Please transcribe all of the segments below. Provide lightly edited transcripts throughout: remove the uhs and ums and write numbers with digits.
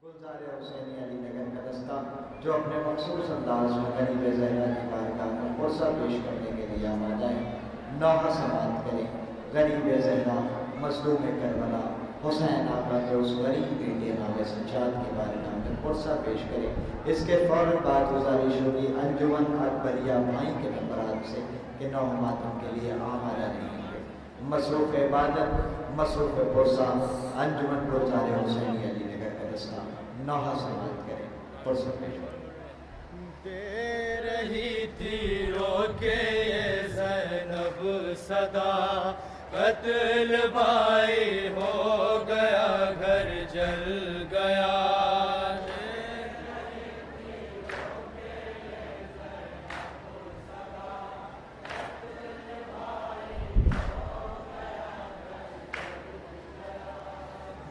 گلزار حسینی علی نگر کا دستہ جو اپنے مخصوص انداز میں غریب زہرا کی بارگاہ میں قرصہ پیش کرنے کے لیے آمادہ ہے۔ نوحہ سماعت کریں۔ غریب زہرا مظلوم کربلا حسین آقا کے اس غریب بیٹے نام سجاد کی بارگاہ میں قرصہ پیش کریں۔ اس کے فوراً بعد گزارش ہوگی انجمن اکبریہ بھائی کے ممبران سے کہ نوحہ ماتم کے لیے آمادہ رہیں گے۔ مصروف عبادت مصروف قرصہ انجمن گلزار حسینی علی نگر کا دستہ نوحہ سماعت کریں۔ قرصہ پیش کریں۔ دے رہی تھی رو کے یہ زینب صدا، قتل بھائی ہو گیا گھر جل گیا۔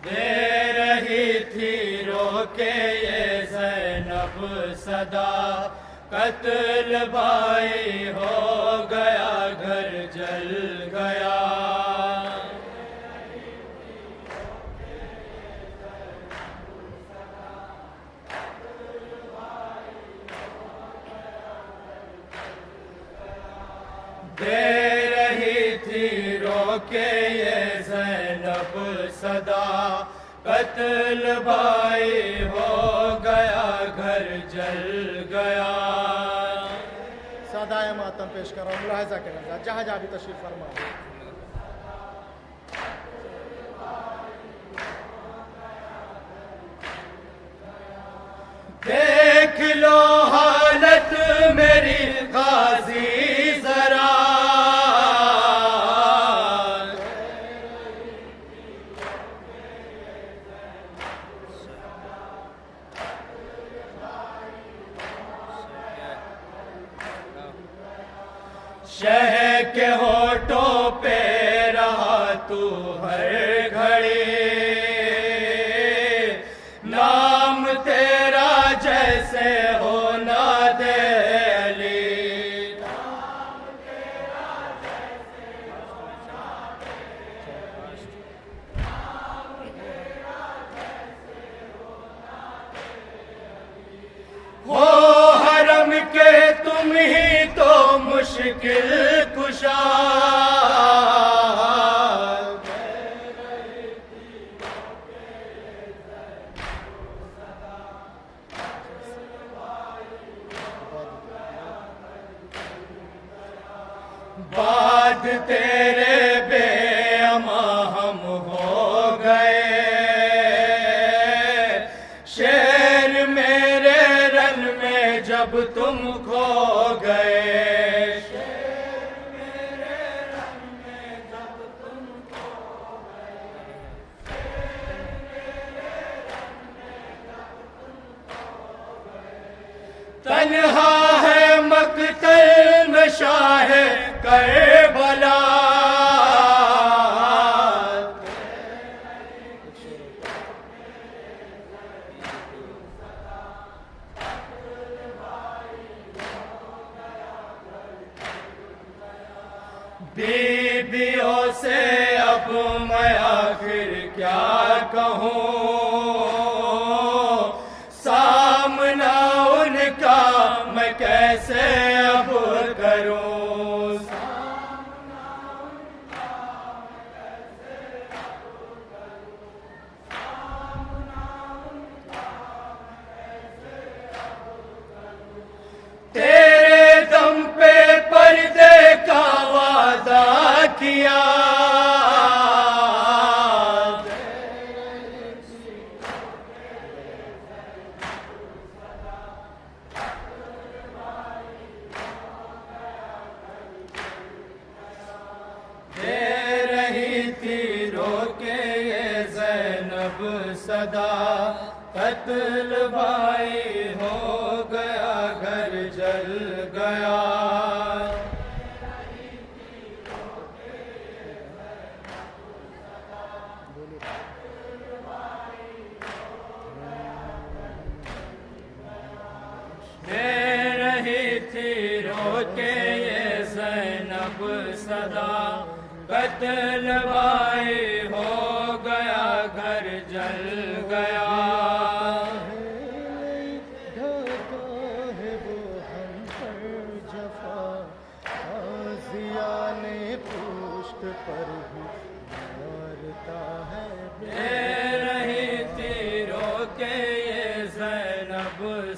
دے رہی تھی رو کے یہ زینب صدا، قتل بھائی ہو گیا گھر جل گیا۔ دے رہی تھی رو کے یہ زینب صدا، قتل بھائی ہو گیا گھر جل گیا۔ سادہ ماتم پیش کر رہا ہوں، ملاحظہ کریں گا جہاں جہاں بھی تشریف فرما۔ دیکھ لو حالت میری قاضی ذرا، شہ کے ہونٹوں پہ رہا تو ہر گھڑی، نام تیرا جیسے ہونا دے علی، نام تیرا جیسے ہونا دے علی، نام تیرا جیسے ہونا دے علی۔ ہو حرم کے تم ہی تو مشکل کشا، بعد تیرے بے اما ہم ہو گئے، شیر میرے رن میں جب تم کھو گئے، شیر میرے رن میں جب تم کھو گئے، شیر میرے رن میں جب تم کھو گئے۔ تنہا ہے مقتل میں شاہ کربلا، بیویوں سے اب میں آخر کیا کہوں، سامنا ان کا میں کیسے اب کروں، تیرے دم پہ پردے کا وعدہ کیا، دے رہی تھی رو کے یہ زینب صدا، قتل بھائی ہو گیا گھر جل گیا۔ دے رہی تھی رو کے یہ زینب صدا، قتل بھائی ہو گیا گھر جل گیا۔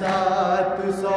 700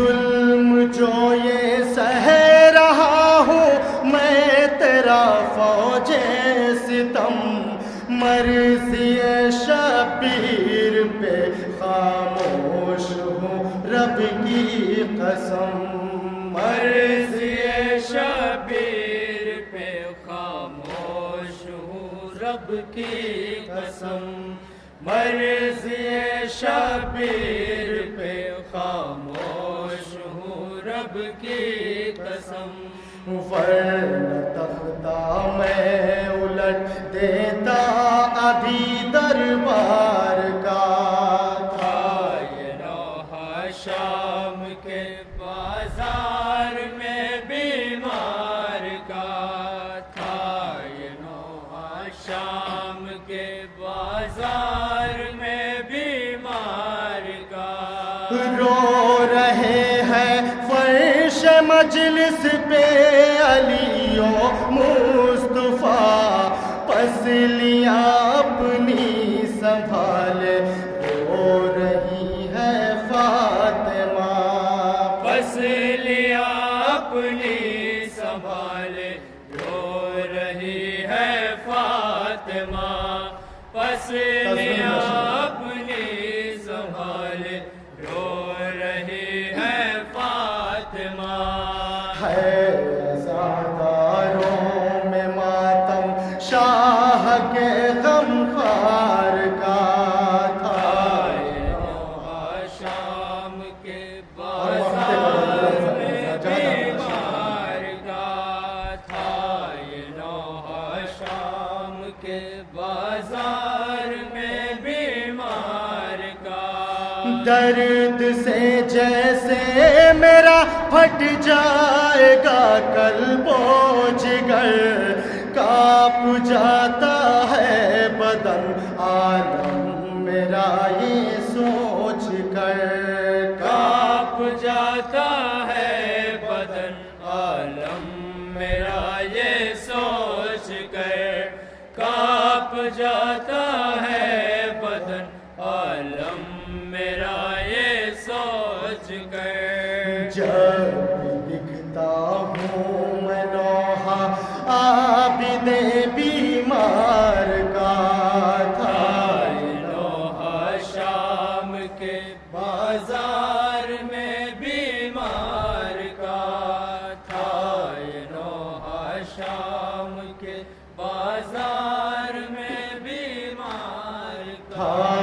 ظلم جو یہ سہ رہا ہوں میں تیرا فوج ستم، مرضی شبیر پہ خاموش ہوں رب کی قسم، مرضی شبیر پہ خاموش ہوں رب کی قسم، مرضی شبیر پہ خاموش ہوں رب کی قسم، ورنہ تختہ میں الٹ دیتا ابھی دربار کا تھا یہ لوحہ شام کے بازار میں بیمار کا، تھا یہ لوحہ شام کے بازار میں بیمار کا، رو رہے ہیں فرش مجلس پہ علی و مصطفیٰ، پسلیاں اپنی سنبھالے رو رہی ہے فاطمہ، پسلیاں اپنی سنبھالے رو رہی ہے فاطمہ، پسلیاں اپنی سنبھالے رو رہی ہے فاطمہ، ہے عزاداروں میں ماتم شاہ کے غمخوار کا تھا یہ لوحہ شام کے بازار میں بیمار کا، تھا یہ لوحہ شام کے بازار میں بیمار کا، درد سے جیسے میرا پھٹ جائے گا قلب و جگر، کانپ جاتا ہے بدن عالم میرا یہ سوچ کر، کانپ جاتا ہے بدن عالم میرا یہ سوچ کر، کانپ جاتا ہے بدن عالم میرا یہ سوچ کر، جب لکھتا ہوں میں لوحہ عابد بیمار کا تھا یہ لوحہ شام کے بازار میں بیمار کا، تھا یہ لوحہ شام کے بازار میں بیمار کا،